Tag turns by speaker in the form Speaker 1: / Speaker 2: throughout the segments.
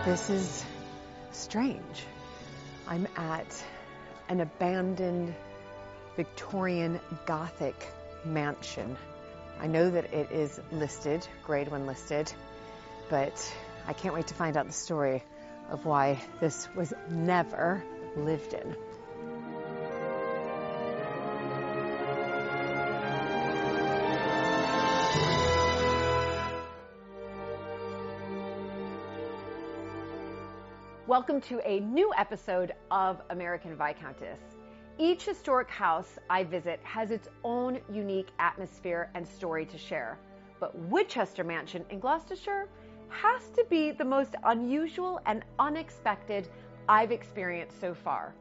Speaker 1: This is strange. I'm at an abandoned Victorian Gothic mansion. I know that it is listed, grade 1 listed, but I can't wait to find out the story of why this was never lived in. Welcome to a new episode of American Viscountess. Each historic house I visit has its own unique atmosphere and story to share. But Woodchester Mansion in Gloucestershire has to be the most unusual and unexpected I've experienced so far.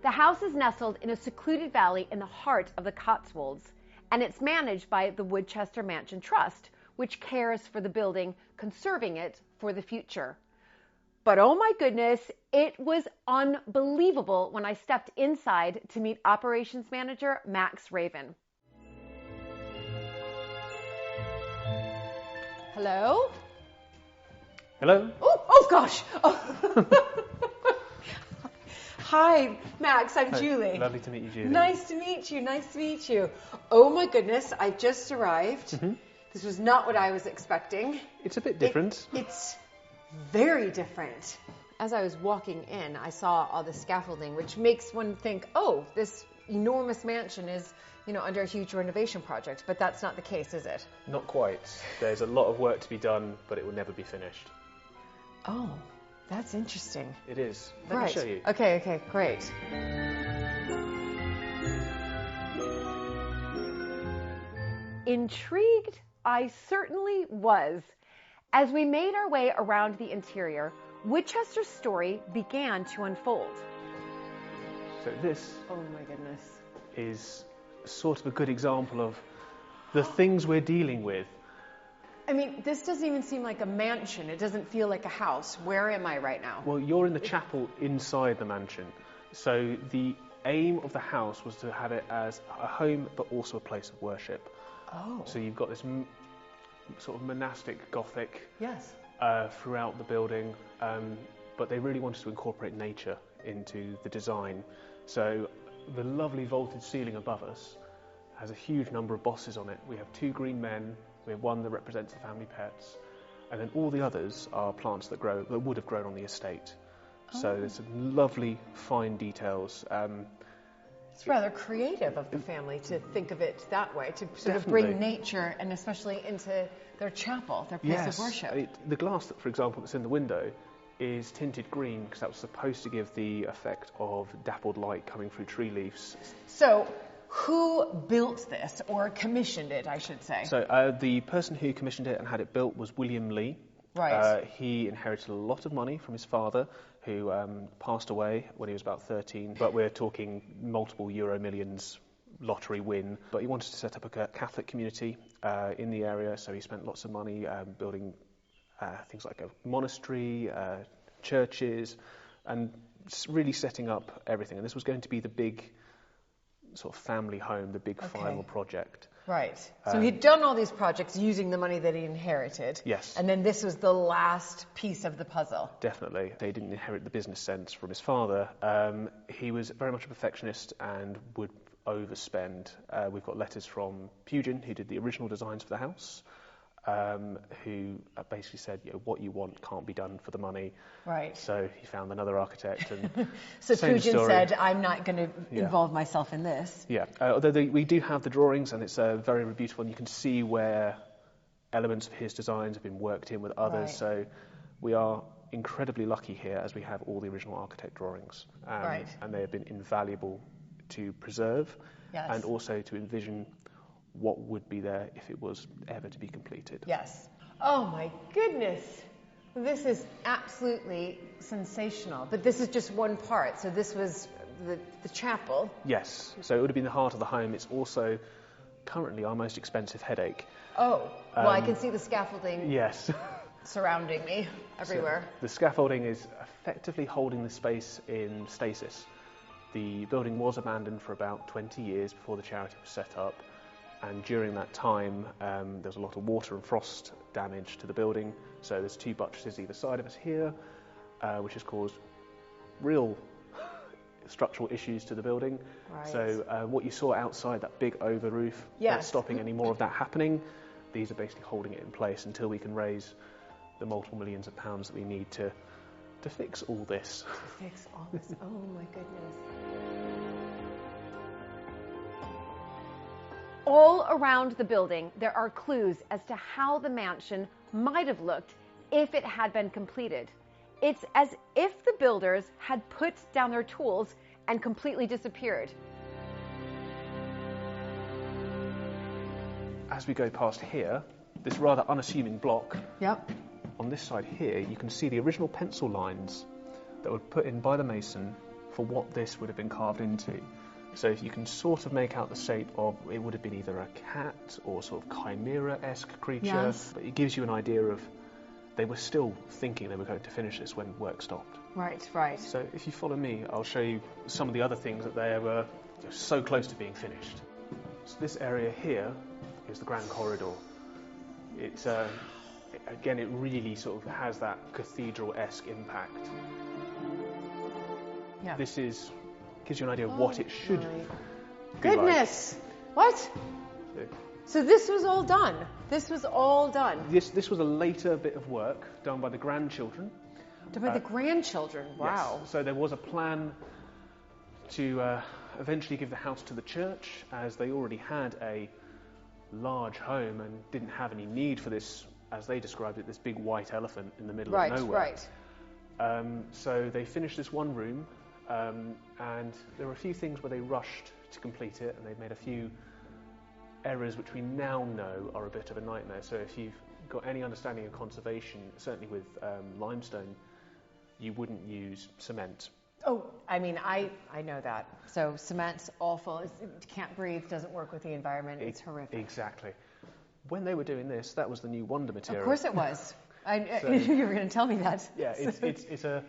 Speaker 1: The house is nestled in a secluded valley in the heart of the Cotswolds, and it's managed by the Woodchester Mansion Trust, which cares for the building, conserving it for the future. But oh my goodness, it was unbelievable when I stepped inside to meet operations manager Max Raven. Hello?
Speaker 2: Hello?
Speaker 1: Oh gosh. Oh. Hi, Max, I'm Julie.
Speaker 2: Lovely to meet you, Julie.
Speaker 1: Nice to meet you. Oh my goodness, I just arrived.
Speaker 2: Mm-hmm.
Speaker 1: This was not what I was expecting.
Speaker 2: It's a bit different.
Speaker 1: It's very different. As I was walking in, I saw all the scaffolding, which makes one think, oh, this enormous mansion is, under a huge renovation project. But that's not the case, is it?
Speaker 2: Not quite. There's a lot of work to be done, but it will never be finished.
Speaker 1: Oh, that's interesting.
Speaker 2: It is. Let me show you.
Speaker 1: Okay, great. Intrigued, I certainly was. As we made our way around the interior, Woodchester's story began to unfold.
Speaker 2: So this
Speaker 1: oh my goodness,
Speaker 2: is sort of a good example of the things we're dealing with.
Speaker 1: I mean, this doesn't even seem like a mansion. It doesn't feel like a house. Where am I right now?
Speaker 2: Well, you're in the chapel inside the mansion. So the aim of the house was to have it as a home, but also a place of worship.
Speaker 1: Oh.
Speaker 2: So you've got this sort of monastic Gothic
Speaker 1: yes.
Speaker 2: Throughout the building, but they really wanted to incorporate nature into the design. So the lovely vaulted ceiling above us has a huge number of bosses on it. We have 2 green men, we have one that represents the family pets, and then all the others are plants that would have grown on the estate. Oh. So there's some lovely fine details.
Speaker 1: It's rather creative of the family to think of it that way, to sort of bring nature and especially into their chapel, their place of worship.
Speaker 2: The glass, that, for example, that's in the window is tinted green because that was supposed to give the effect of dappled light coming through tree leaves.
Speaker 1: So who built this, or commissioned it, I should say?
Speaker 2: So the person who commissioned it and had it built was William Lee.
Speaker 1: Right.
Speaker 2: He inherited a lot of money from his father, who passed away when he was about 13. But we're talking multiple euro millions lottery win. But he wanted to set up a Catholic community in the area, so he spent lots of money building things like a monastery, churches, and really setting up everything. And this was going to be the big sort of family home, the big final project.
Speaker 1: Right. So he'd done all these projects using the money that he inherited.
Speaker 2: Yes.
Speaker 1: And then this was the last piece of the puzzle.
Speaker 2: Definitely. He didn't inherit the business sense from his father. He was very much a perfectionist and would overspend. We've got letters from Pugin, who did the original designs for the house, who basically said, what you want can't be done for the money.
Speaker 1: Right.
Speaker 2: So he found another architect. And
Speaker 1: so Pugin said, I'm not going to involve myself in this.
Speaker 2: Yeah. Although we do have the drawings, and it's very, very beautiful, and you can see where elements of his designs have been worked in with others. Right. So we are incredibly lucky here, as we have all the original architect drawings.
Speaker 1: Right.
Speaker 2: And they have been invaluable to preserve and also to envision what would be there if it was ever to be completed.
Speaker 1: Yes. Oh my goodness. This is absolutely sensational. But this is just one part. So this was the chapel.
Speaker 2: Yes. So it would have been the heart of the home. It's also currently our most expensive headache.
Speaker 1: Oh. Well, I can see the scaffolding.
Speaker 2: Yes.
Speaker 1: Surrounding me everywhere.
Speaker 2: So the scaffolding is effectively holding the space in stasis. The building was abandoned for about 20 years before the charity was set up. And during that time, there was a lot of water and frost damage to the building. So there's 2 buttresses either side of us here. which has caused real structural issues to the building.
Speaker 1: Right.
Speaker 2: So what you saw outside, that big over roof, that's stopping any more of that happening. These are basically holding it in place until we can raise the multiple millions of pounds that we need to fix all this.
Speaker 1: To fix all this. Oh my goodness. All around the building, there are clues as to how the mansion might have looked if it had been completed. It's as if the builders had put down their tools and completely disappeared.
Speaker 2: As we go past here, this rather unassuming block,
Speaker 1: Yep.
Speaker 2: on this side here, you can see the original pencil lines that were put in by the mason for what this would have been carved into. So if you can sort of make out the shape of, it would have been either a cat or sort of chimera-esque creature,
Speaker 1: Yes.
Speaker 2: but it gives you an idea of they were still thinking they were going to finish this when work stopped.
Speaker 1: Right, right.
Speaker 2: So if you follow me, I'll show you some of the other things that they were so close to being finished. So this area here is the grand corridor. It's again, it really sort of has that cathedral-esque impact.
Speaker 1: Yeah.
Speaker 2: This gives you an idea of what it should be
Speaker 1: Goodness! What?
Speaker 2: like.
Speaker 1: So this was all done. This was all done.
Speaker 2: This was a later bit of work done by the grandchildren.
Speaker 1: Done by the grandchildren. Wow.
Speaker 2: Yes. So there was a plan to eventually give the house to the church, as they already had a large home and didn't have any need for this, as they described it, this big white elephant in the middle of nowhere.
Speaker 1: Right.
Speaker 2: So they finished this one room, and there were a few things where they rushed to complete it, and they made a few errors which we now know are a bit of a nightmare. So if you've got any understanding of conservation, certainly with limestone, you wouldn't use cement.
Speaker 1: Oh, I mean, I know that. So cement's awful. It can't breathe, doesn't work with the environment. It's horrific.
Speaker 2: Exactly. When they were doing this, that was the new wonder material.
Speaker 1: Of course it was. I knew you were going to tell me that.
Speaker 2: Yeah, it's a...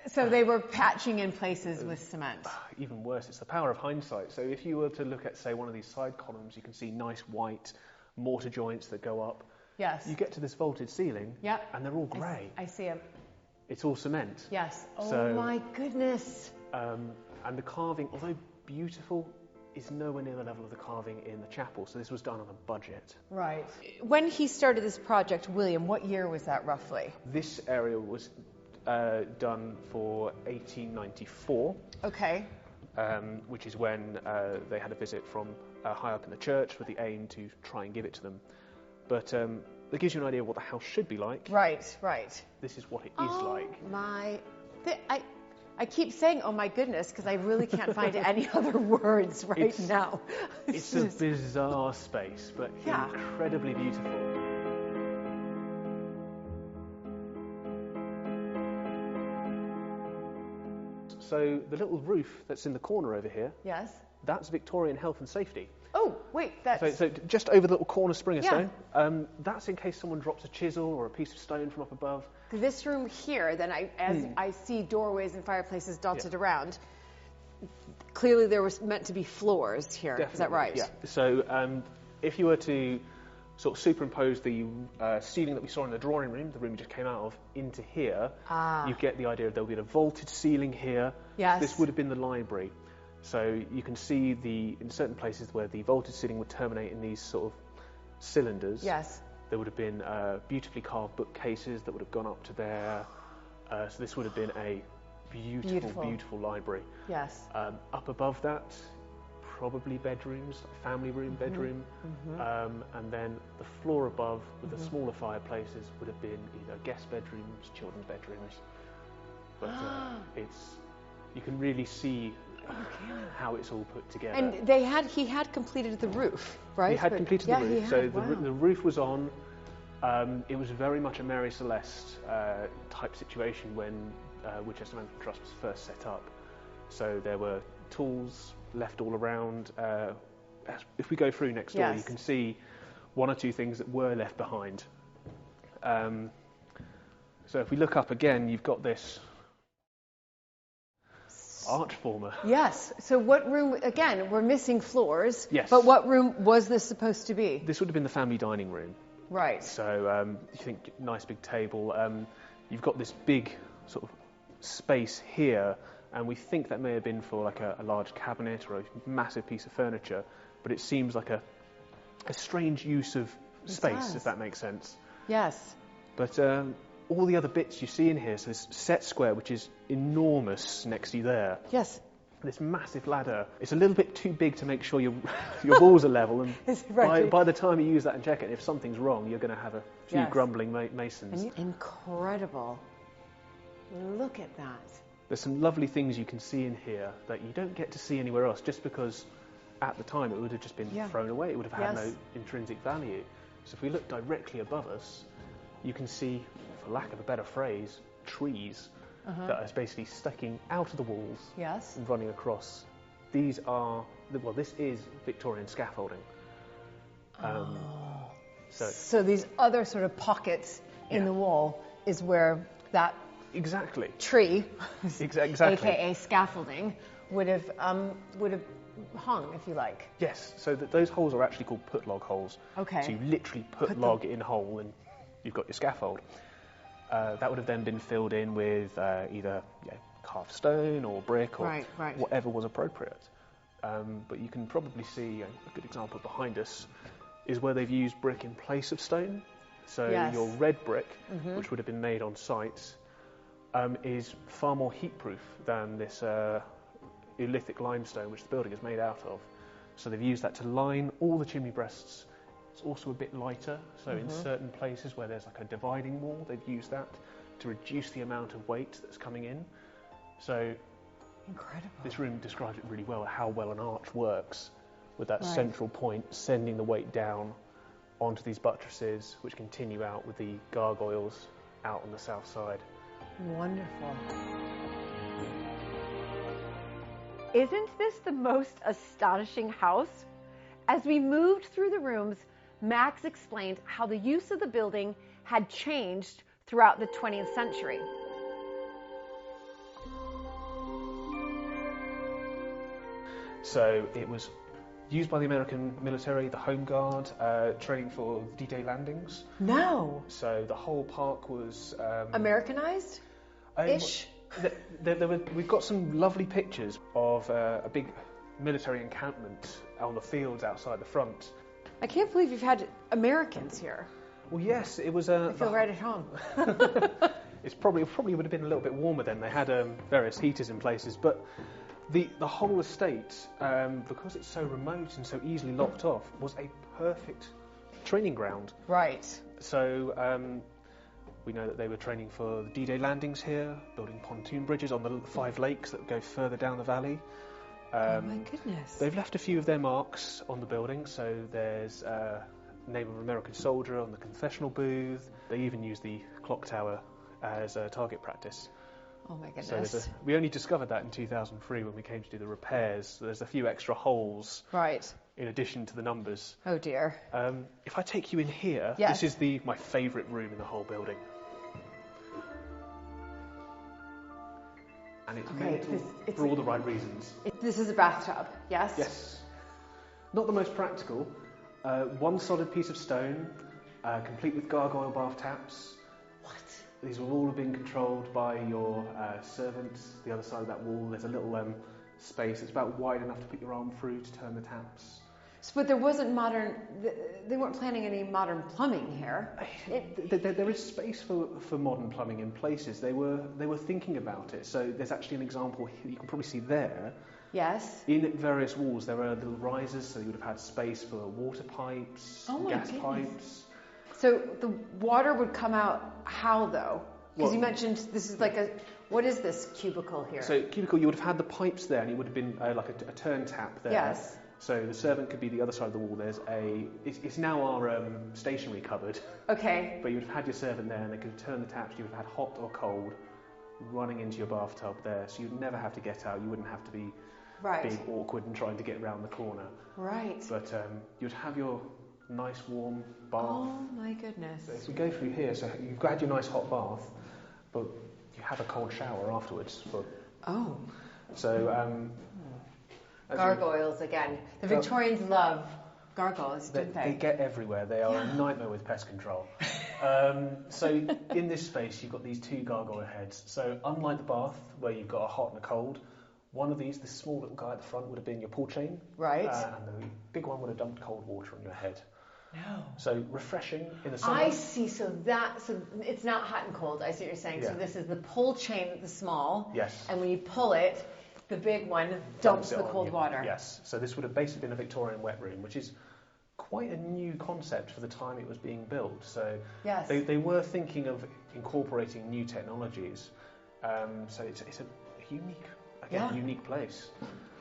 Speaker 1: So they were patching in places with cement.
Speaker 2: Even worse, it's the power of hindsight. So if you were to look at, say, one of these side columns, you can see nice white mortar joints that go up.
Speaker 1: Yes.
Speaker 2: You get to this vaulted ceiling,
Speaker 1: Yep.
Speaker 2: and they're all grey.
Speaker 1: I see them.
Speaker 2: It's all cement.
Speaker 1: Yes. Oh
Speaker 2: So,
Speaker 1: my goodness.
Speaker 2: And the carving, although beautiful, is nowhere near the level of the carving in the chapel. So this was done on a budget.
Speaker 1: Right. When he started this project, William, what year was that roughly?
Speaker 2: This area was done for 1894.
Speaker 1: Okay.
Speaker 2: Which is when they had a visit from high up in the church with the aim to try and give it to them. But that gives you an idea of what the house should be like.
Speaker 1: Right, right.
Speaker 2: This is what it is like.
Speaker 1: I keep saying, oh my goodness, because I really can't find any other words now.
Speaker 2: It's a bizarre space, but incredibly beautiful. So the little roof that's in the corner over here,
Speaker 1: Yes.
Speaker 2: that's Victorian health and safety.
Speaker 1: Oh, wait, that's...
Speaker 2: So just over the little corner spring of stone, that's in case someone drops a chisel or a piece of stone from up above.
Speaker 1: This room here, then I see doorways and fireplaces dotted around. Clearly there was meant to be floors here.
Speaker 2: Definitely,
Speaker 1: is that right?
Speaker 2: Yeah. So if you were to sort of superimpose the ceiling that we saw in the drawing room, the room we just came out of, into here, you get the idea of there'll be a vaulted ceiling here.
Speaker 1: Yes.
Speaker 2: This would have been the library. So you can see in certain places where the vaulted ceiling would terminate in these sort of cylinders.
Speaker 1: Yes.
Speaker 2: There would have been beautifully carved bookcases that would have gone up to there. So this would have been a beautiful library.
Speaker 1: Yes.
Speaker 2: Up above that, probably bedrooms, family room, bedroom. And then the floor above with the smaller fireplaces would have been either guest bedrooms, children's bedrooms. But you can really see how it's all put together.
Speaker 1: And he had completed the roof, right?
Speaker 2: He had completed the roof. So
Speaker 1: wow.
Speaker 2: the roof was on. It was very much a Mary Celeste type situation when Woodchester Mansion Trust was first set up. So there were tools left all around. If we go through next door, you can see one or two things that were left behind. So if we look up again, you've got this arch former.
Speaker 1: Yes. So what room, again, we're missing floors.
Speaker 2: Yes.
Speaker 1: But what room was this supposed to be?
Speaker 2: This would have been the family dining room.
Speaker 1: Right.
Speaker 2: So you think nice big table. You've got this big sort of space here, and we think that may have been for like a large cabinet or a massive piece of furniture, but it seems like a strange use of space, if that makes sense.
Speaker 1: Yes.
Speaker 2: But all the other bits you see in here, so this set square, which is enormous next to you there.
Speaker 1: Yes.
Speaker 2: This massive ladder. It's a little bit too big to make sure your walls are level, and by the time you use that and check it, if something's wrong, you're going to have a few grumbling masons.
Speaker 1: Incredible. Look at that.
Speaker 2: There's some lovely things you can see in here that you don't get to see anywhere else, just because at the time it would have just been thrown away. It would have had no intrinsic value. So if we look directly above us, you can see, for lack of a better phrase, trees that are basically sticking out of the walls and running across. This is Victorian scaffolding.
Speaker 1: So these other sort of pockets in the wall is where that tree,
Speaker 2: exactly,
Speaker 1: aka scaffolding, would have hung, if you like.
Speaker 2: Yes. So those holes are actually called put-log holes.
Speaker 1: Okay.
Speaker 2: So you literally put log in hole, and you've got your scaffold. That would have then been filled in with either carved stone or brick or whatever was appropriate. But you can probably see a good example behind us is where they've used brick in place of stone. So your red brick, which would have been made on site, is far more heat-proof than this Neolithic limestone, which the building is made out of. So they've used that to line all the chimney breasts. It's also a bit lighter, so in certain places where there's like a dividing wall, they've used that to reduce the amount of weight that's coming in. So
Speaker 1: incredible.
Speaker 2: This room describes it really well, how well an arch works, with that central point sending the weight down onto these buttresses, which continue out with the gargoyles out on the south side.
Speaker 1: Wonderful. Isn't this the most astonishing house? As we moved through the rooms, Max explained how the use of the building had changed throughout the 20th century.
Speaker 2: So it was used by the American military, the Home Guard, training for D-Day landings.
Speaker 1: No.
Speaker 2: So the whole park was
Speaker 1: Americanized? Ish.
Speaker 2: We've got some lovely pictures of a big military encampment on the fields outside the front.
Speaker 1: I can't believe you've had Americans here.
Speaker 2: Well, yes, it was.
Speaker 1: I feel right at home.
Speaker 2: It's probably would have been a little bit warmer then. They had various heaters in places, but the whole estate, because it's so remote and so easily locked off, was a perfect training ground.
Speaker 1: Right.
Speaker 2: So we know that they were training for the D-Day landings here, building pontoon bridges on the 5 lakes that go further down the valley.
Speaker 1: Oh my goodness.
Speaker 2: They've left a few of their marks on the building, so there's the name of an American soldier on the confessional booth. They even use the clock tower as a target practice.
Speaker 1: Oh my goodness.
Speaker 2: So we only discovered that in 2003 when we came to do the repairs. So there's a few extra holes in addition to the numbers.
Speaker 1: Oh dear.
Speaker 2: If I take you in here, this is my favourite room in the whole building. And it's made for all the right reasons.
Speaker 1: This is a bathtub, yes?
Speaker 2: Yes. Not the most practical. One solid piece of stone, complete with gargoyle bath taps.
Speaker 1: What?
Speaker 2: These will all have been controlled by your servants. The other side of that wall, there's a little space. It's about wide enough to put your arm through to turn the taps.
Speaker 1: But there wasn't they weren't planning any modern plumbing here.
Speaker 2: There is space for modern plumbing in places. They were thinking about it. So there's actually an example here, you can probably see there.
Speaker 1: Yes.
Speaker 2: In various walls there are little risers, so you would have had space for water pipes, gas pipes.
Speaker 1: So the water would come out how though? Because you mentioned this is like what is this cubicle here? So
Speaker 2: cubicle, you would have had the pipes there, and it would have been like a turn tap there.
Speaker 1: Yes.
Speaker 2: So the servant could be the other side of the wall. There's it's now our stationary cupboard.
Speaker 1: Okay.
Speaker 2: But you would have had your servant there, and they could turn the taps. You would have had hot or cold running into your bathtub there, so you'd never have to get out. You wouldn't have to be being awkward and trying to get around the corner.
Speaker 1: Right.
Speaker 2: But you'd have your nice warm bath.
Speaker 1: Oh my goodness.
Speaker 2: So if we go through here, so you've had your nice hot bath, but you have a cold shower afterwards. So.
Speaker 1: Gargoyles again. The Victorians love gargoyles, don't they?
Speaker 2: They get everywhere. They are a nightmare with pest control. So in this space, you've got these two gargoyle heads. So unlike the bath, where you've got a hot and a cold, one of these, the small little guy at the front, would have been your pull chain.
Speaker 1: Right.
Speaker 2: And the big one would have dumped cold water on your head.
Speaker 1: No.
Speaker 2: So refreshing in the summer.
Speaker 1: I see. So it's not hot and cold. I see what you're saying.
Speaker 2: Yeah.
Speaker 1: So this is the pull chain, the small.
Speaker 2: Yes.
Speaker 1: And when you pull it, the big one dumps the cold water.
Speaker 2: Yes. So this would have basically been a Victorian wet room, which is quite a new concept for the time it was being built. So
Speaker 1: yes.
Speaker 2: they were thinking of incorporating new technologies. So it's a unique place.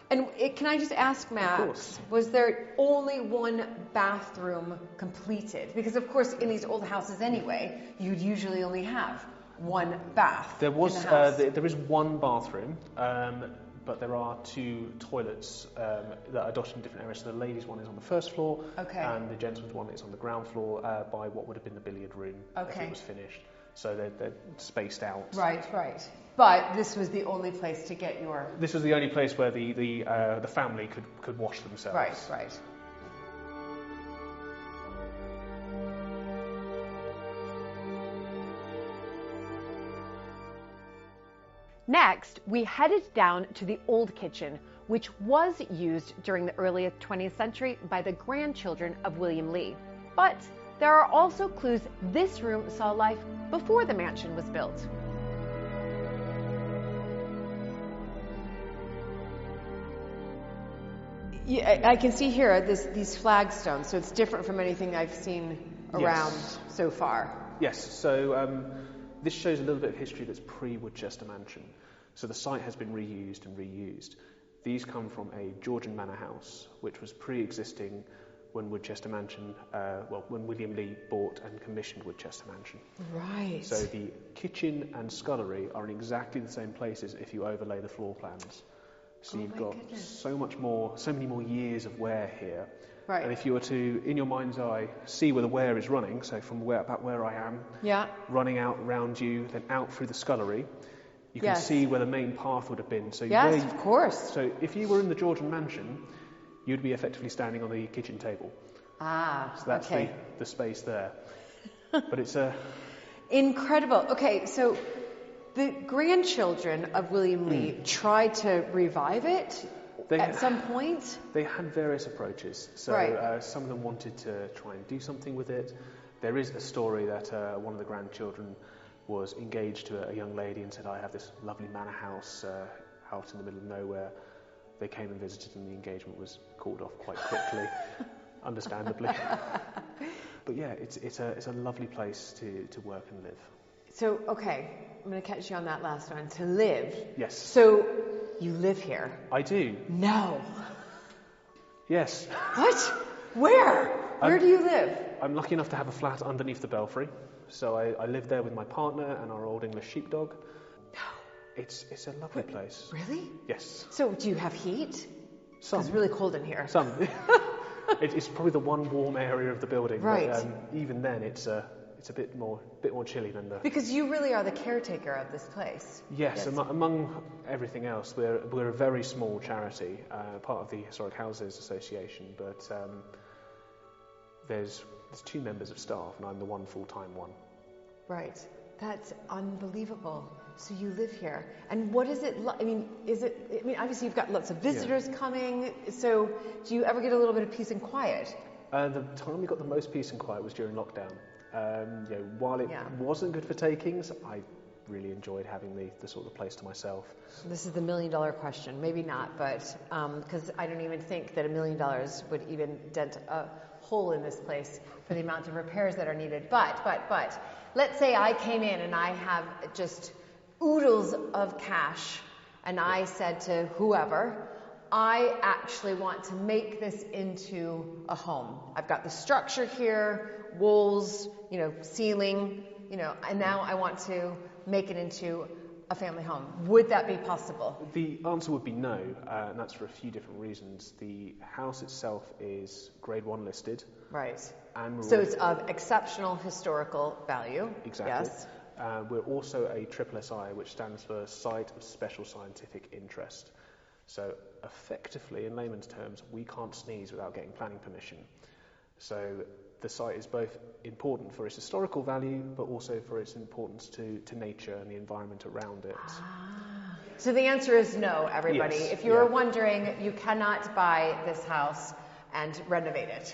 Speaker 1: And can I just ask, Max, was there only one bathroom completed? Because, of course, in these old houses anyway, you'd usually only have one bath.
Speaker 2: There was
Speaker 1: in the house.
Speaker 2: there is one bathroom, but there are two toilets that are dotted in different areas. So the ladies' one is on the first floor, and the gentlemen's one is on the ground floor by what would have been the billiard room if it was finished. So they're spaced out.
Speaker 1: Right. But this was the only place to get your...
Speaker 2: This was the only place where the family could wash themselves.
Speaker 1: Right. Next, we headed down to the old kitchen, which was used during the early 20th century by the grandchildren of William Lee. But there are also clues this room saw life before the mansion was built. Yeah, I can see here these flagstones, so it's different from anything I've seen around so far.
Speaker 2: Yes, so this shows a little bit of history that's pre-Woodchester Mansion. So the site has been reused and reused. These come from a Georgian manor house, which was pre-existing when Woodchester Mansion, when William Lee bought and commissioned Woodchester Mansion.
Speaker 1: Right.
Speaker 2: So the kitchen and scullery are in exactly the same places if you overlay the floor plans. So you've got so many more years of wear here.
Speaker 1: Right.
Speaker 2: And if you were to, in your mind's eye, see where the wear is running, so from about where I am, running out around you, then out through the scullery, you can see where the main path would have been. So
Speaker 1: of course.
Speaker 2: So if you were in the Georgian mansion, you'd be effectively standing on the kitchen table. So that's the space there. But it's
Speaker 1: incredible. Okay, so the grandchildren of William Lee tried to revive it at some point?
Speaker 2: They had various approaches. So some of them wanted to try and do something with it. There is a story that one of the grandchildren was engaged to a young lady and said, I have this lovely manor house out in the middle of nowhere. They came and visited and the engagement was called off quite quickly, understandably. But yeah, it's a lovely place to work and live.
Speaker 1: So, okay, I'm going to catch you on that last one. To live.
Speaker 2: Yes.
Speaker 1: So, you live here?
Speaker 2: I do.
Speaker 1: No.
Speaker 2: Yes.
Speaker 1: What? Where? Where do you live?
Speaker 2: I'm lucky enough to have a flat underneath the belfry. So I live there with my partner and our old English sheepdog.
Speaker 1: No.
Speaker 2: It's a lovely place.
Speaker 1: Really?
Speaker 2: Yes.
Speaker 1: So, do you have heat?
Speaker 2: Some.
Speaker 1: It's really cold in here.
Speaker 2: Some. It's probably the one warm area of the building.
Speaker 1: Right.
Speaker 2: But even then, it's a bit more chilly than the...
Speaker 1: Because you really are the caretaker of this place.
Speaker 2: Yes. Among everything else, we're a very small charity, part of the Historic Houses Association, but there's two members of staff, and I'm the one full-time one.
Speaker 1: Right. That's unbelievable. So you live here, and what is it like? Obviously you've got lots of visitors coming. So do you ever get a little bit of peace and quiet?
Speaker 2: The time we got the most peace and quiet was during lockdown. While it wasn't good for takings, I really enjoyed having the sort of place to myself.
Speaker 1: This is the $1 million question. Maybe not, but because I don't even think that $1 million would even dent a hole in this place for the amount of repairs that are needed. But let's say I came in and I have just oodles of cash, and I said to whoever, I actually want to make this into a home. I've got the structure here, walls, ceiling, and now I want to make it into a family home. Would that be possible?
Speaker 2: The answer would be no, and that's for a few different reasons. The house itself is Grade 1 listed.
Speaker 1: Right.
Speaker 2: And
Speaker 1: so it's of exceptional historical value.
Speaker 2: Exactly.
Speaker 1: Yes.
Speaker 2: We're also a SSSI, which stands for Site of Special Scientific Interest. So effectively, in layman's terms, we can't sneeze without getting planning permission. So the site is both important for its historical value, but also for its importance to nature and the environment around it.
Speaker 1: So the answer is no, everybody.
Speaker 2: Yes,
Speaker 1: If you were wondering, you cannot buy this house and renovate it.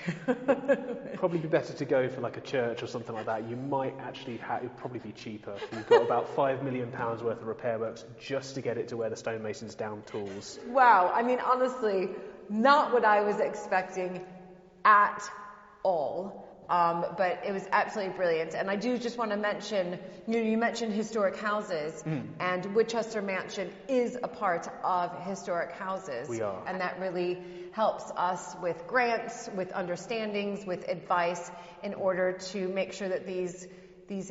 Speaker 2: Probably be better to go for like a church or something like that. You might actually it'd probably be cheaper. You've got about £5 million worth of repair works just to get it to where the stonemason's down tools.
Speaker 1: Wow, I mean, honestly, not what I was expecting at all. But it was absolutely brilliant. And I do just want to mention, you mentioned historic houses, and Woodchester Mansion is a part of historic houses.
Speaker 2: We are.
Speaker 1: And that really helps us with grants, with understandings, with advice, in order to make sure that these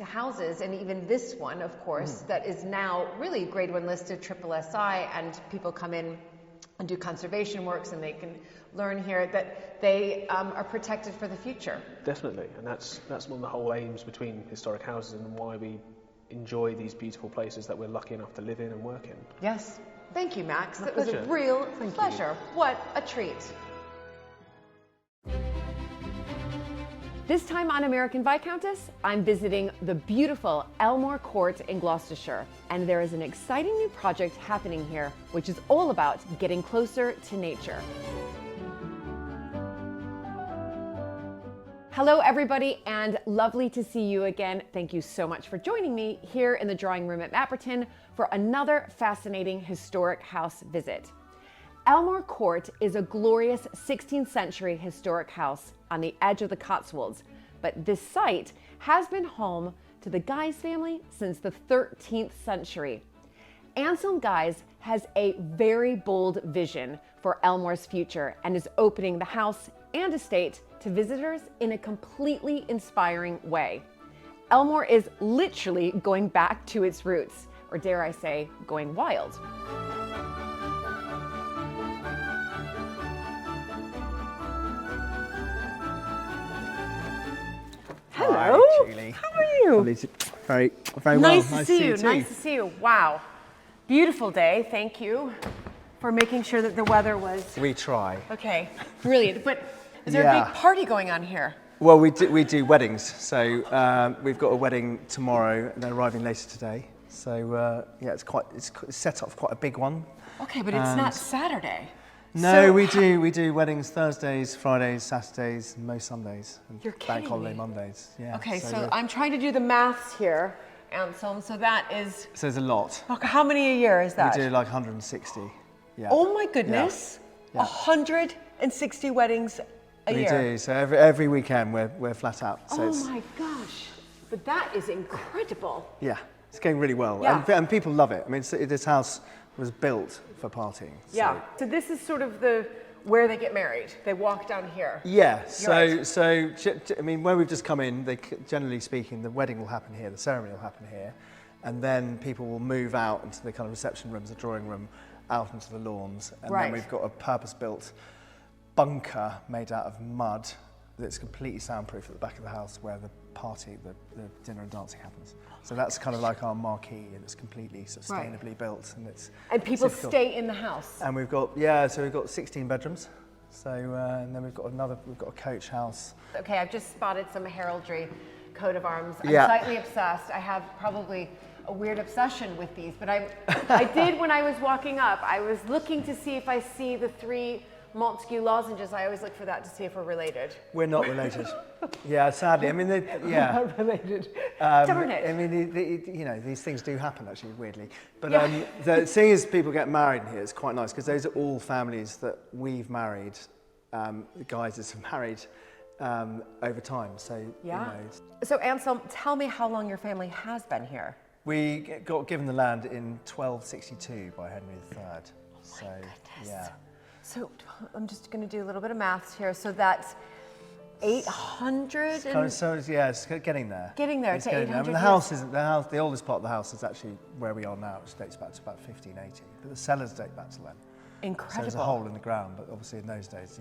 Speaker 1: houses, and even this one, of course, that is now really Grade 1 listed, triple SI, and people come in and do conservation works, and they can learn here, that they are protected for the future.
Speaker 2: Definitely, and that's one of the whole aims between historic houses and why we enjoy these beautiful places that we're lucky enough to live in and work in.
Speaker 1: Yes. Thank you, Max.
Speaker 2: My
Speaker 1: That was a
Speaker 2: pleasure.
Speaker 1: real
Speaker 2: Thank
Speaker 1: pleasure.
Speaker 2: you.
Speaker 1: What a treat. This time on American Viscountess, I'm visiting the beautiful Elmore Court in Gloucestershire. And there is an exciting new project happening here, which is all about getting closer to nature. Hello, everybody, and lovely to see you again. Thank you so much for joining me here in the drawing room at Mapperton for another fascinating historic house visit. Elmore Court is a glorious 16th century historic house on the edge of the Cotswolds, but this site has been home to the Guise family since the 13th century. Anselm Guise has a very bold vision for Elmore's future and is opening the house and estate to visitors in a completely inspiring way. Elmore is literally going back to its roots, or dare I say, going wild. Hello.
Speaker 3: Hi, Julie.
Speaker 1: How are you?
Speaker 3: Lovely to- Very well.
Speaker 1: Nice to see you.
Speaker 3: too.
Speaker 1: Nice to see you. Wow. Beautiful day. Thank you for making sure that the weather was
Speaker 3: We try.
Speaker 1: okay. Brilliant. But is there a
Speaker 3: Yeah.
Speaker 1: big party going on here?
Speaker 3: Well, we do weddings. So we've got a wedding tomorrow, and they're arriving later today. So yeah, it's set up quite a big one.
Speaker 1: Okay, but it's not Saturday.
Speaker 3: No,
Speaker 1: So
Speaker 3: we do weddings Thursdays, Fridays, Saturdays, and most Sundays, and
Speaker 1: You're
Speaker 3: bank
Speaker 1: kidding
Speaker 3: holiday
Speaker 1: me.
Speaker 3: Mondays. Yeah.
Speaker 1: Okay, so
Speaker 3: we're-
Speaker 1: I'm trying to do the maths here, Anselm. So that is,
Speaker 3: so there's a lot.
Speaker 1: okay, how many a year is that?
Speaker 3: We do like 160. Yeah.
Speaker 1: Oh my goodness.
Speaker 3: Yeah.
Speaker 1: 160 weddings a
Speaker 3: we
Speaker 1: year.
Speaker 3: do. So every weekend we're flat out. So
Speaker 1: Oh
Speaker 3: it's,
Speaker 1: my gosh. But that is incredible.
Speaker 3: yeah, it's going really well,
Speaker 1: Yeah.
Speaker 3: and people love it. I mean, this house was built for partying. So.
Speaker 1: Yeah. So this is sort of where they get married. They walk down here.
Speaker 3: Yeah,
Speaker 1: You're
Speaker 3: I mean, where we've just come in, generally speaking, the wedding will happen here, the ceremony will happen here, and then people will move out into the kind of reception rooms, the drawing room, out into the lawns, and
Speaker 1: Right.
Speaker 3: then we've got a purpose-built bunker made out of mud that's completely soundproof at the back of the house where the party, the dinner and dancing happens. So that's kind of like our marquee, and it's completely sustainably built, and it's
Speaker 1: And people
Speaker 3: super cool.
Speaker 1: stay in the house.
Speaker 3: And we've got 16 bedrooms. So and then we've got a coach house.
Speaker 1: Okay, I've just spotted some heraldry, coat of arms. I'm
Speaker 3: Yeah.
Speaker 1: slightly obsessed. I have probably a weird obsession with these, but I did when I was walking up. I was looking to see if I see the 3 Montagu lozenges. I always look for that to see if we're related.
Speaker 3: We're not related. Yeah, sadly. I mean, yeah.
Speaker 1: Not related. Darn it.
Speaker 3: I mean, you know, these things do happen actually, weirdly. But
Speaker 1: Yeah.
Speaker 3: seeing as people get married here, it's quite nice because those are all families that we've married. The guys that have married over time. So
Speaker 1: Yeah.
Speaker 3: you know,
Speaker 1: So Anselm, tell me how long your family has been here.
Speaker 3: we got given the land in 1262 by Henry III. So yeah.
Speaker 1: So I'm just going to do a little bit of maths here. So that's 800.
Speaker 3: It's getting there.
Speaker 1: Getting there
Speaker 3: It's
Speaker 1: to
Speaker 3: getting there. I
Speaker 1: 800
Speaker 3: mean, the oldest part of the house is actually where we are now, which dates back to about 1580. But the cellars date back to then.
Speaker 1: Incredible.
Speaker 3: So there's a hole in the ground, but obviously in those days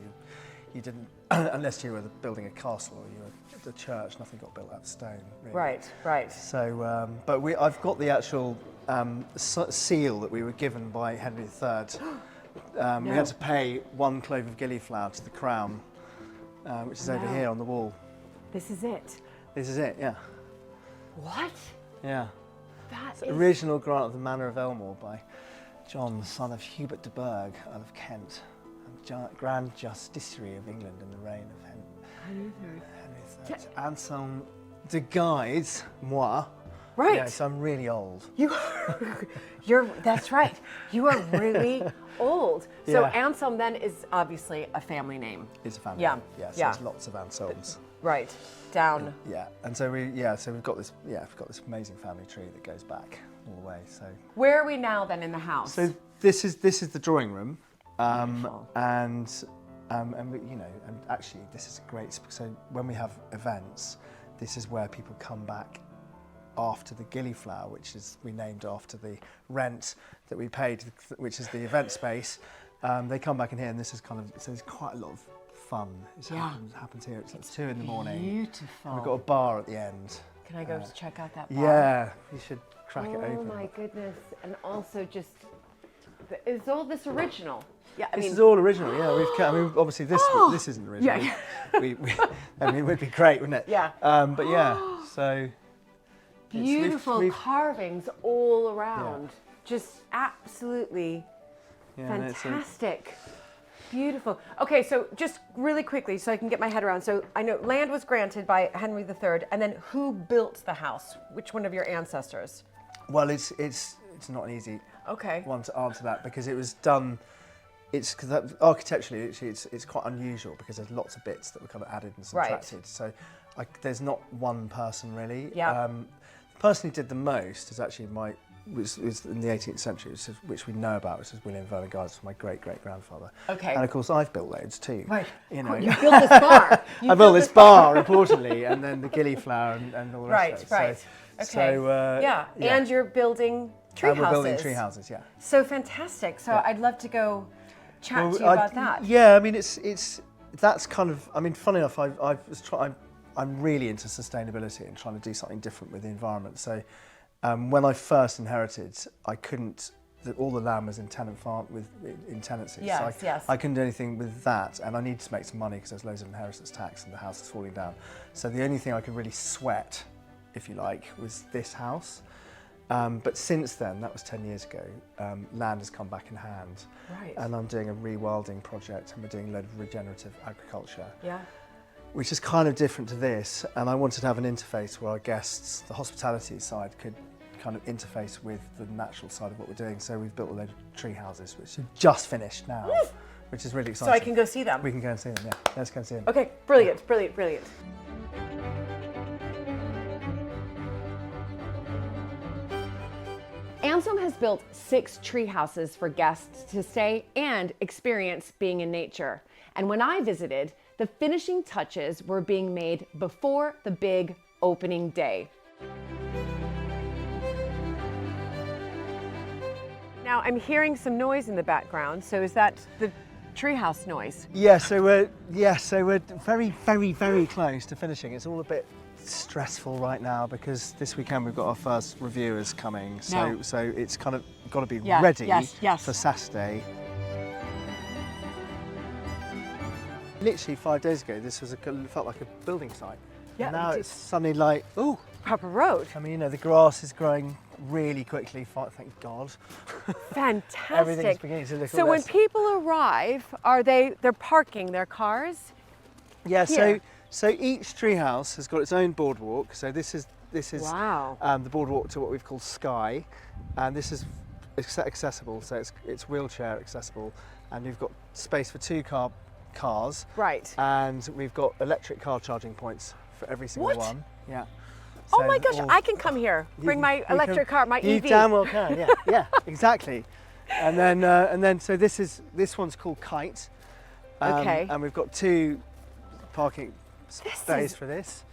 Speaker 3: you didn't, unless you were building a castle or you were the church, nothing got built out of stone. Really.
Speaker 1: Right.
Speaker 3: So, but I've got the actual seal that we were given by Henry III We had to pay 1 clove of gillyflower to the crown, which is over here on the wall.
Speaker 1: This is it.
Speaker 3: This is it, yeah.
Speaker 1: What?
Speaker 3: Yeah.
Speaker 1: That
Speaker 3: is... original grant of the Manor of Elmore by John, son of Hubert de Burgh, Earl of Kent, and Grand Justiciary of England in the reign of Henry III. Anselm de Guise, moi.
Speaker 1: Right.
Speaker 3: Yeah, so I'm really old.
Speaker 1: That's right. You are really old. So Anselm then is obviously a family name.
Speaker 3: It's a family name. Yeah, so there's lots of Anselms.
Speaker 1: Right. Down.
Speaker 3: Yeah. And so we've got this amazing family tree that goes back all the way. So
Speaker 1: where are we now then in the house?
Speaker 3: So this is the drawing room. And actually this is great. So when we have events, this is where people come back after the gillyflower, which is we named after the rent that we paid, which is the event space. They come back in here, and this is so there's quite a lot of fun. It happens here. It's like 2 in the morning.
Speaker 1: Beautiful.
Speaker 3: And we've got a bar at the end.
Speaker 1: Can I go to check out that bar?
Speaker 3: Yeah, you should crack it open.
Speaker 1: Oh my goodness! And also, is all this original? Yeah,
Speaker 3: this is all original. Yeah, obviously this isn't original.
Speaker 1: Yeah.
Speaker 3: It would be great, wouldn't it?
Speaker 1: Yeah.
Speaker 3: But yeah, so.
Speaker 1: Beautiful carvings all around. Just absolutely fantastic. Beautiful. Okay, so just really quickly so I can get my head around. So I know land was granted by Henry III, and then who built the house? Which one of your ancestors?
Speaker 3: Well, it's not an easy one to answer that, because it was done. It's because architecturally it's quite unusual, because there's lots of bits that were kind of added and subtracted. Right. So there's not one person really. Yeah. The person who did the most is actually was in the 18th century, which we know about, which is William Vernon Guise, my great-great-grandfather. Okay. And of course I've built loads too. Right. You know. You
Speaker 1: built this bar.
Speaker 3: I built this bar, importantly, and then the gillyflower and all the rest of it.
Speaker 1: Right. Okay. And you're building tree houses.
Speaker 3: We're building tree houses, yeah.
Speaker 1: So fantastic. So I'd love to go chat to you about that.
Speaker 3: Yeah, I mean that's kind of, I mean, funny enough, I'm really into sustainability and trying to do something different with the environment. So when I first inherited, all the land was in tenancy.
Speaker 1: Yes,
Speaker 3: so I couldn't do anything with that, and I needed to make some money because there's loads of inheritance tax and the house is falling down. So the only thing I could really sweat, if you like, was this house. But since then, that was 10 years ago, land has come back in hand. Right. And I'm doing a rewilding project, and we're doing a load of regenerative agriculture. Yeah. Which is kind of different to this, and I wanted to have an interface where our guests, the hospitality side, could kind of interface with the natural side of what we're doing. So we've built a load of tree houses, which are just finished now, which is really exciting.
Speaker 1: So I can go see them?
Speaker 3: We can go and see them, yeah. Let's go and see them.
Speaker 1: Okay, brilliant, brilliant, brilliant. Anselm has built 6 tree houses for guests to stay and experience being in nature. And when I visited, the finishing touches were being made before the big opening day. Now I'm hearing some noise in the background. So is that the treehouse noise?
Speaker 3: Yeah. So we're very, very, very close to finishing. It's all a bit stressful right now because this weekend we've got our first reviewers coming. So it's kind of got to be ready for Saturday. Literally 5 days ago, this felt like a building site. Yeah. And now it's suddenly like, ooh,
Speaker 1: proper road.
Speaker 3: I mean, the grass is growing really quickly. Thank God.
Speaker 1: Fantastic.
Speaker 3: Everything's beginning to look.
Speaker 1: So when people arrive, they're parking their cars?
Speaker 3: Yeah. Here. So each treehouse has got its own boardwalk. So this is
Speaker 1: wow.
Speaker 3: The boardwalk to what we've called Sky, and this is accessible. So it's wheelchair accessible, and we've got space for 2 cars.
Speaker 1: Right.
Speaker 3: And we've got electric car charging points for every single one. Yeah.
Speaker 1: So oh my gosh, I can come here, bring my electric car, my EV.
Speaker 3: You damn well can, yeah, yeah, exactly. And then so this one's called Kite.
Speaker 1: Okay.
Speaker 3: And we've got 2 parking space for this.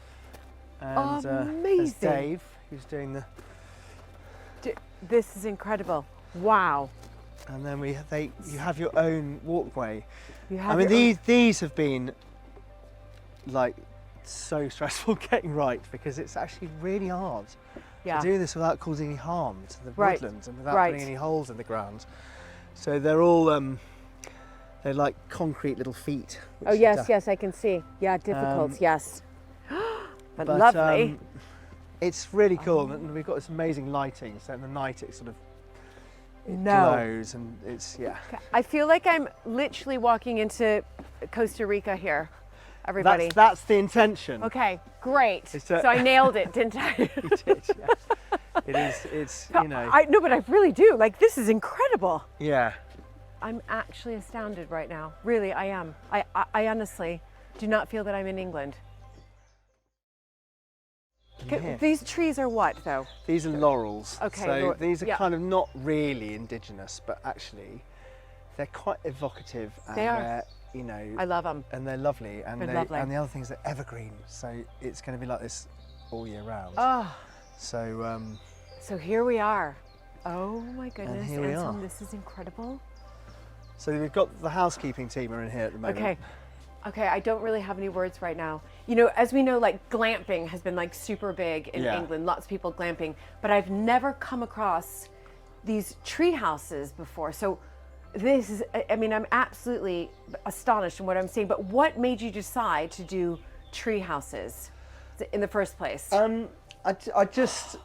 Speaker 3: And there's Dave, who's doing the...
Speaker 1: This is incredible. Wow.
Speaker 3: And then you have your own walkway. These have been like so stressful getting right because it's actually really hard to do this without causing any harm to the woodlands and without putting any holes in the ground. So they're all They're like concrete little feet.
Speaker 1: Oh yes, I can see. Yeah, difficult. Yes, but lovely.
Speaker 3: It's really cool, and we've got this amazing lighting. So in the night, it sort of glows, and it's
Speaker 1: I feel like I'm literally walking into Costa Rica here. Everybody.
Speaker 3: That's the intention.
Speaker 1: Okay, great. So I nailed it, didn't I?
Speaker 3: You did, yeah. It is. It's you know.
Speaker 1: No, but I really do. Like, this is incredible.
Speaker 3: Yeah.
Speaker 1: I'm actually astounded right now. Really, I am. I honestly do not feel that I'm in England.
Speaker 3: Yeah.
Speaker 1: These trees are what, though?
Speaker 3: These are laurels.
Speaker 1: Okay.
Speaker 3: So these are kind of not really indigenous, but actually they're quite evocative. And
Speaker 1: they are.
Speaker 3: They're, you know.
Speaker 1: I love them.
Speaker 3: And they're lovely. And
Speaker 1: they're lovely.
Speaker 3: And the other thing is they're evergreen. So it's going to be like this all year round.
Speaker 1: Oh.
Speaker 3: So.
Speaker 1: So here we are. Oh my goodness,
Speaker 3: and here we are.
Speaker 1: This is incredible.
Speaker 3: So we've got the housekeeping team are in here at the moment.
Speaker 1: Okay, I don't really have any words right now. You know, as we know, like glamping has been like super big in England, lots of people glamping, but I've never come across these tree houses before. So this is, I mean, I'm absolutely astonished in what I'm seeing, but what made you decide to do tree houses in the first place?
Speaker 3: I just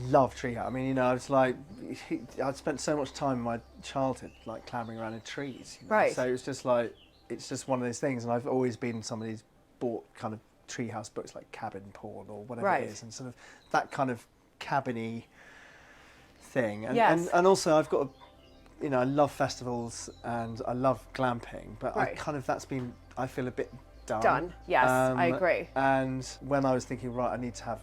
Speaker 3: love tree house. I mean, you know, I was like, I'd spent so much time in my childhood like clambering around in trees. You know?
Speaker 1: Right.
Speaker 3: So it was just like, it's just one of those things, and I've always been somebody who's bought kind of treehouse books like Cabin Paul or whatever it is, and sort of that kind of cabin-y thing. And, and also I've got, you know, I love festivals and I love glamping, but I kind of, that's been, I feel a bit done.
Speaker 1: Yes, I agree.
Speaker 3: And when I was thinking, right,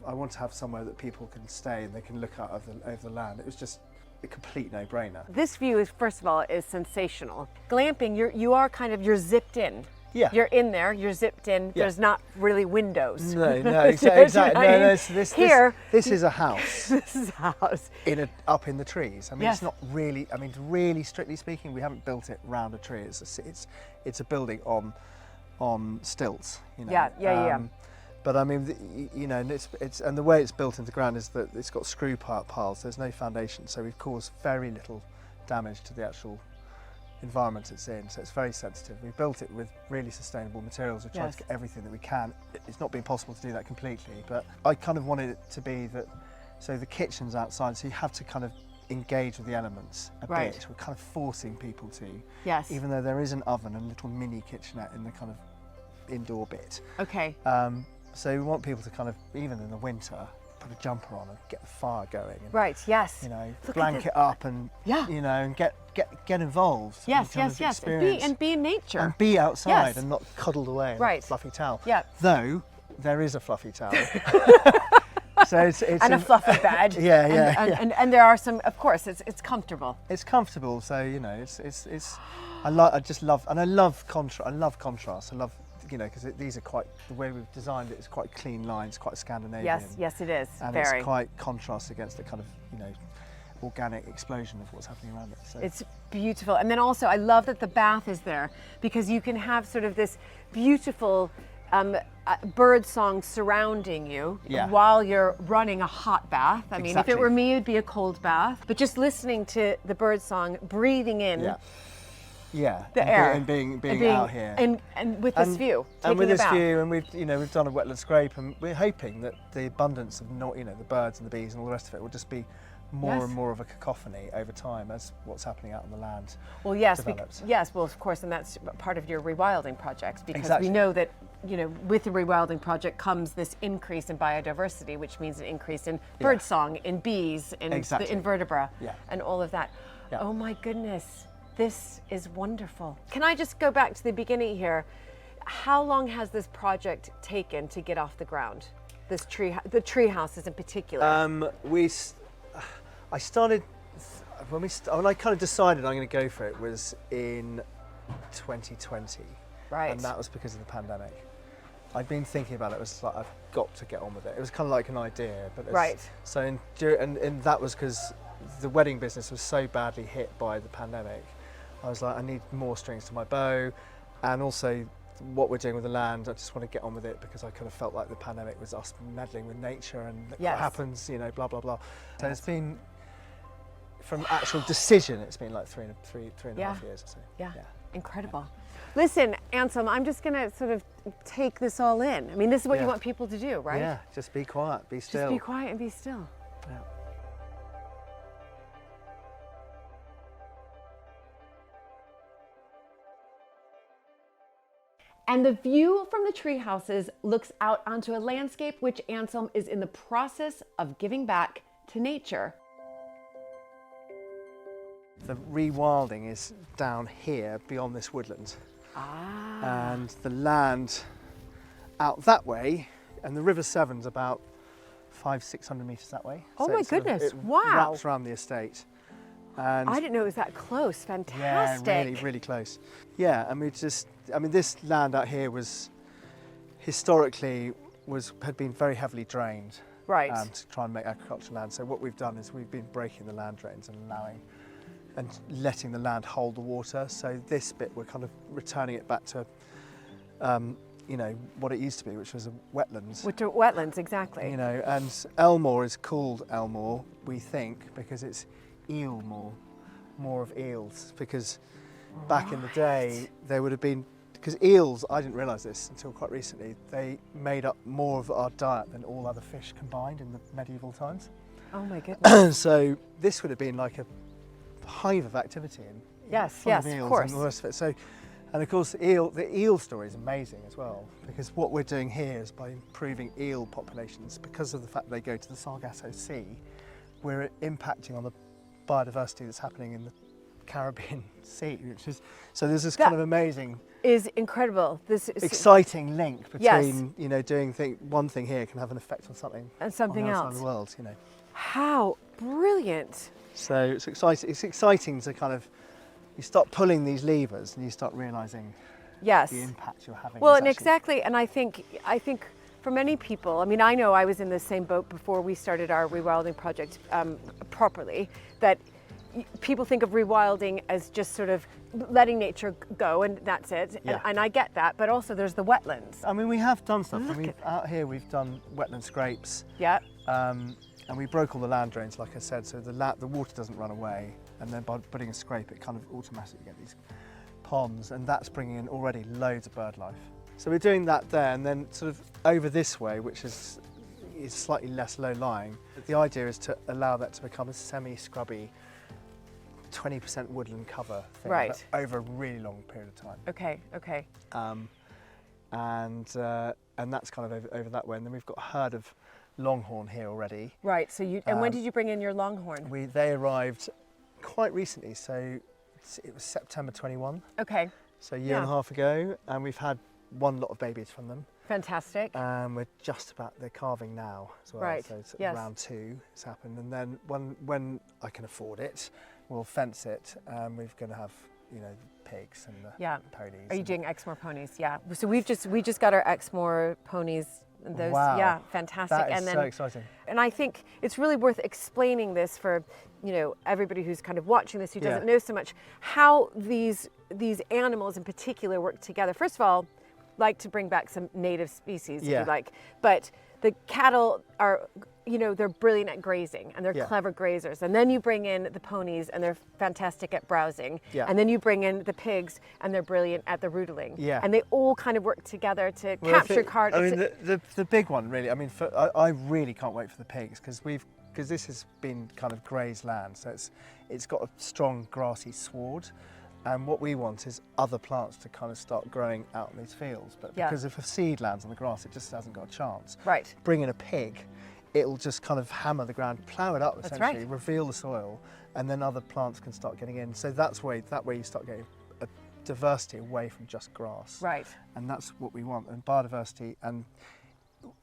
Speaker 3: I want to have somewhere that people can stay and they can look out over the land, it was just a complete no-brainer.
Speaker 1: This view is, first of all, is sensational. Glamping, you're zipped in.
Speaker 3: Yeah.
Speaker 1: You're in there, you're zipped in. Yeah. There's not really windows.
Speaker 3: No, exactly. No, this is a house.
Speaker 1: This is a house.
Speaker 3: Up in the trees. I mean, it's not really, I mean, really strictly speaking, we haven't built it round a tree. It's a building on stilts, you know.
Speaker 1: Yeah.
Speaker 3: But I mean, you know, it's and the way it's built into the ground is that it's got screw piles. There's no foundation, so we've caused very little damage to the actual environment it's in. So it's very sensitive. We built it with really sustainable materials. We tried to get everything that we can. It's not been possible to do that completely, but I kind of wanted it to be that. So the kitchen's outside, so you have to kind of engage with the elements a bit. We're kind of forcing people to.
Speaker 1: Yes.
Speaker 3: Even though there is an oven and a little mini kitchenette in the kind of indoor bit.
Speaker 1: Okay.
Speaker 3: So we want people to kind of, even in the winter, put a jumper on and get the fire going. And,
Speaker 1: yes.
Speaker 3: You know, blanket up and, you know, and get involved.
Speaker 1: Yes. And be in nature.
Speaker 3: And be outside and not cuddled away in a fluffy towel.
Speaker 1: Yeah.
Speaker 3: Though, there is a fluffy towel. So it's
Speaker 1: and a fluffy bed. And there are some, of course, it's comfortable.
Speaker 3: It's comfortable, so, you know, I just love, and I love contrast. I love, you know, because these are quite, the way we've designed it is quite clean lines, quite Scandinavian.
Speaker 1: Yes, it is.
Speaker 3: And
Speaker 1: very.
Speaker 3: It's quite contrast against the kind of, you know, organic explosion of what's happening around it. So.
Speaker 1: It's beautiful. And then also, I love that the bath is there, because you can have sort of this beautiful bird song surrounding you while you're running a hot bath. I mean, if it were me, it'd be a cold bath. But just listening to the bird song, breathing in the air,
Speaker 3: and being out here,
Speaker 1: and with this view,
Speaker 3: and with this view, and we've done a wetland scrape, and we're hoping that the abundance of the birds and the bees and all the rest of it will just be more and more of a cacophony over time as what's happening out on the land.
Speaker 1: Well, yes,
Speaker 3: develops.
Speaker 1: Well, of course, and that's part of your rewilding projects, because we know that, you know, with the rewilding project comes this increase in biodiversity, which means an increase in birdsong, in bees, in the invertebrate, and all of that. Yeah. Oh my goodness, this is wonderful. Can I just go back to the beginning here? How long has this project taken to get off the ground? The tree houses in particular.
Speaker 3: I started when I kind of decided I'm going to go for it was in 2020, and that was because of the pandemic. I'd been thinking about it. It was like, I've got to get on with it. It was kind of like an idea, but so and that was because the wedding business was so badly hit by the pandemic. I was like, I need more strings to my bow, and also what we're doing with the land, I just want to get on with it, because I kind of felt like the pandemic was us meddling with nature and what happens, you know, blah blah blah. So it's been, from actual decision, it's been like three and a half years or so.
Speaker 1: Yeah. Incredible. Listen, Anselm, I'm just going to sort of take this all in. I mean, this is what you want people to do, right?
Speaker 3: Yeah, just be quiet, be still.
Speaker 1: Just be quiet and be still.
Speaker 3: Yeah.
Speaker 1: And the view from the tree houses looks out onto a landscape which Anselm is in the process of giving back to nature.
Speaker 3: The rewilding is down here beyond this woodland.
Speaker 1: Ah.
Speaker 3: And the land out that way, and the River Severn's about 500-600 metres that way.
Speaker 1: Oh
Speaker 3: So
Speaker 1: my
Speaker 3: it sort of-
Speaker 1: goodness,
Speaker 3: it
Speaker 1: wow.
Speaker 3: wraps around the estate. And
Speaker 1: I didn't know it was that close. Fantastic.
Speaker 3: yeah, really, really close. Yeah, and this land out here was historically had been very heavily drained.
Speaker 1: Right.
Speaker 3: To try and make agricultural land. So what we've done is we've been breaking the land drains and letting the land hold the water. So this bit we're kind of returning it back to, what it used to be, which was a wetlands.
Speaker 1: Which are wetlands, exactly.
Speaker 3: And Elmore is called Elmore, we think, because it's eel more of eels. Because back in the day, there would have been, because eels, I didn't realise this until quite recently, they made up more of our diet than all other fish combined in the medieval times.
Speaker 1: Oh my goodness.
Speaker 3: So this would have been like a hive of activity and
Speaker 1: Yes,
Speaker 3: full
Speaker 1: yes,
Speaker 3: of
Speaker 1: of
Speaker 3: eels
Speaker 1: course.
Speaker 3: and all the rest of it. So, and of course the eel story is amazing as well, because what we're doing here is by improving eel populations, because of the fact they go to the Sargasso Sea, we're impacting on the biodiversity that's happening in the Caribbean Sea, which is, so there's this kind of amazing,
Speaker 1: Is incredible. This is
Speaker 3: exciting link
Speaker 1: Yes.
Speaker 3: between doing one thing here can have an effect on something
Speaker 1: and something
Speaker 3: on the other
Speaker 1: else.
Speaker 3: side of the world.
Speaker 1: How brilliant.
Speaker 3: So it's exciting. It's exciting to kind of, you start pulling these levers and you start realising
Speaker 1: Yes.
Speaker 3: the impact you're having.
Speaker 1: Well,
Speaker 3: is
Speaker 1: and
Speaker 3: actually-
Speaker 1: exactly, and I think for many people, I mean, I know I was in the same boat before we started our rewilding project properly, that people think of rewilding as just sort of letting nature go and that's it,
Speaker 3: Yeah.
Speaker 1: and I get that, but also there's the wetlands.
Speaker 3: I mean, we have done stuff.
Speaker 1: Look
Speaker 3: Out here we've done wetland scrapes,
Speaker 1: Yeah,
Speaker 3: and we broke all the land drains, like I said, so the water doesn't run away. And then by putting a scrape, it kind of automatically get these ponds, and that's bringing in already loads of bird life. So we're doing that there, and then sort of over this way, which is slightly less low-lying. The idea is to allow that to become a semi-scrubby, 20% woodland cover thing,
Speaker 1: Right.
Speaker 3: but over a really long period of time.
Speaker 1: okay.
Speaker 3: And that's kind of over that way. And then we've got a herd of longhorn here already.
Speaker 1: Right, so and when did you bring in your longhorn?
Speaker 3: They arrived quite recently, so it was September 21,
Speaker 1: Okay,
Speaker 3: so a year and a
Speaker 1: Yeah.
Speaker 3: half ago, and we've had one lot of babies from them.
Speaker 1: fantastic.
Speaker 3: We're just about, they're calving now as well,
Speaker 1: Right,
Speaker 3: so it's
Speaker 1: yes.
Speaker 3: round 2 has happened, and then when I can afford it, we'll fence it, and we're going to have, pigs and the
Speaker 1: Yeah.
Speaker 3: ponies.
Speaker 1: Are you
Speaker 3: and-
Speaker 1: doing Exmoor ponies? Yeah. So we just got our Exmoor ponies. Those,
Speaker 3: Wow.
Speaker 1: yeah, fantastic.
Speaker 3: That is
Speaker 1: and then,
Speaker 3: so exciting.
Speaker 1: And I think it's really worth explaining this for everybody who's kind of watching this who doesn't
Speaker 3: Yeah.
Speaker 1: know so much how these animals in particular work together. First of all, like to bring back some native species if
Speaker 3: Yeah.
Speaker 1: you like, but the cattle are they're brilliant at grazing and they're
Speaker 3: Yeah.
Speaker 1: clever grazers, and then you bring in the ponies and they're fantastic at browsing,
Speaker 3: Yeah.
Speaker 1: and then you bring in the pigs and they're brilliant at the roodling,
Speaker 3: Yeah.
Speaker 1: and they all kind of work together to
Speaker 3: Well, I
Speaker 1: capture
Speaker 3: think-
Speaker 1: card.
Speaker 3: I mean, the big one really. I mean, I really can't wait for the pigs, because this has been kind of grazed land, so it's got a strong grassy sward, and what we want is other plants to kind of start growing out in these fields. But
Speaker 1: Yeah.
Speaker 3: because if a seed lands on the grass, it just hasn't got a chance.
Speaker 1: Right.
Speaker 3: Bring in a pig, it'll just kind of hammer the ground, plough it up
Speaker 1: That's
Speaker 3: essentially,
Speaker 1: right.
Speaker 3: reveal the soil, and then other plants can start getting in. So that way you start getting a diversity away from just grass.
Speaker 1: Right.
Speaker 3: And that's what we want, and biodiversity. And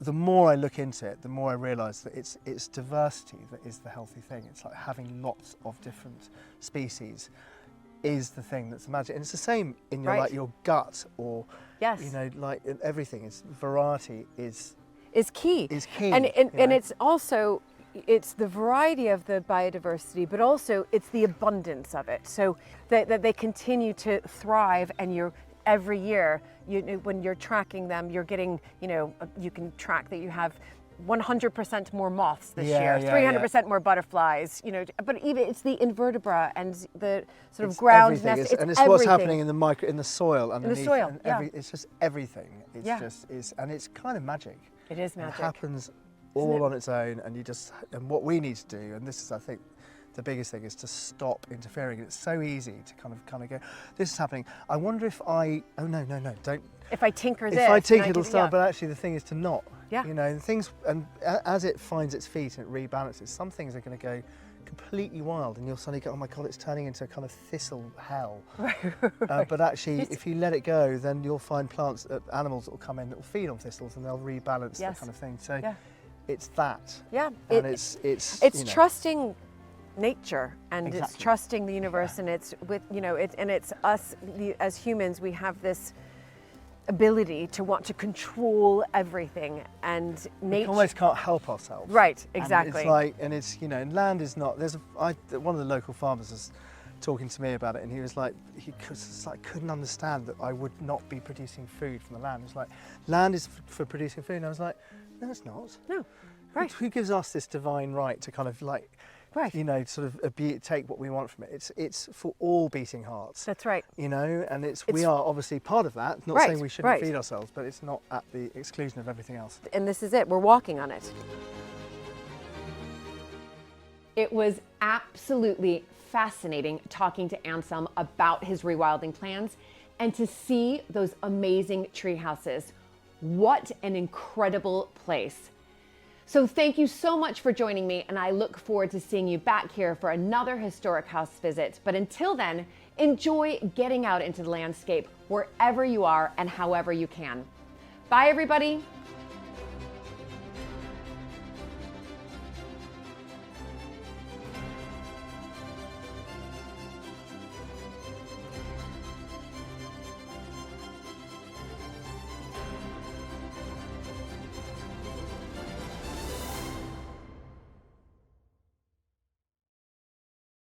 Speaker 3: the more I look into it, the more I realise that it's diversity that is the healthy thing. It's like having lots of different species is the thing that's the magic. And it's the same in your
Speaker 1: Right.
Speaker 3: your gut, or
Speaker 1: Yes.
Speaker 3: like in everything. It's variety is
Speaker 1: key.
Speaker 3: key.
Speaker 1: And
Speaker 3: you know.
Speaker 1: it's also it's the variety of the biodiversity, but also it's the abundance of it. So that they continue to thrive, and every year when you're tracking them, you're getting you can track that you have 100% more moths this
Speaker 3: Yeah,
Speaker 1: year,
Speaker 3: yeah,
Speaker 1: 300% more butterflies, you know, but even it's the invertebra and the sort of
Speaker 3: It's
Speaker 1: ground
Speaker 3: everything.
Speaker 1: nest.
Speaker 3: And it's
Speaker 1: everything.
Speaker 3: what's happening in the soil underneath.
Speaker 1: soil,
Speaker 3: and
Speaker 1: yeah.
Speaker 3: It's just everything. It's
Speaker 1: Yeah.
Speaker 3: just is, and it's kind of magic.
Speaker 1: It is magic.
Speaker 3: It happens all on its own, and what we need to do, and this is, I think, the biggest thing, is to stop interfering. It's so easy to kind of go, this is happening. I wonder if I, oh no, don't.
Speaker 1: If I tinker this,
Speaker 3: If I tinker,
Speaker 1: then
Speaker 3: it'll
Speaker 1: can-
Speaker 3: start.
Speaker 1: yeah.
Speaker 3: But actually, the thing is to not.
Speaker 1: Yeah.
Speaker 3: You know, and things, and as it finds its feet and it rebalances, some things are going to go completely wild, and you'll suddenly go, oh my God, it's turning into a kind of thistle hell. But actually, if you let it go, then you'll find plants, animals that will come in that will feed on thistles, and they'll rebalance that kind of thing. So it's that.
Speaker 1: Yeah.
Speaker 3: And it's you know,
Speaker 1: trusting nature, and it's
Speaker 3: Exactly.
Speaker 1: trusting the universe, and it's with, you know, it's us as humans, we have this ability to want to control everything, and
Speaker 3: we
Speaker 1: nature
Speaker 3: almost can't help ourselves.
Speaker 1: Right,
Speaker 3: And
Speaker 1: exactly.
Speaker 3: it's like, and it's, you know, and land is not. One of the local farmers was talking to me about it, and he was like, couldn't understand that I would not be producing food from the land. It's like, land is for producing food, and I was like, no, it's not.
Speaker 1: No, right.
Speaker 3: Who gives us this divine right to kind of like,
Speaker 1: Right.
Speaker 3: you know, sort of take what we want from it? It's for all beating hearts.
Speaker 1: That's right.
Speaker 3: You know, and we are obviously part of that. Not
Speaker 1: Right,
Speaker 3: saying we shouldn't feed ourselves, but it's not at the exclusion of everything else.
Speaker 1: And this is it, we're walking on it. It was absolutely fascinating talking to Anselm about his rewilding plans and to see those amazing tree houses. What an incredible place. So thank you so much for joining me, and I look forward to seeing you back here for another historic house visit. But until then, enjoy getting out into the landscape wherever you are and however you can. Bye, everybody.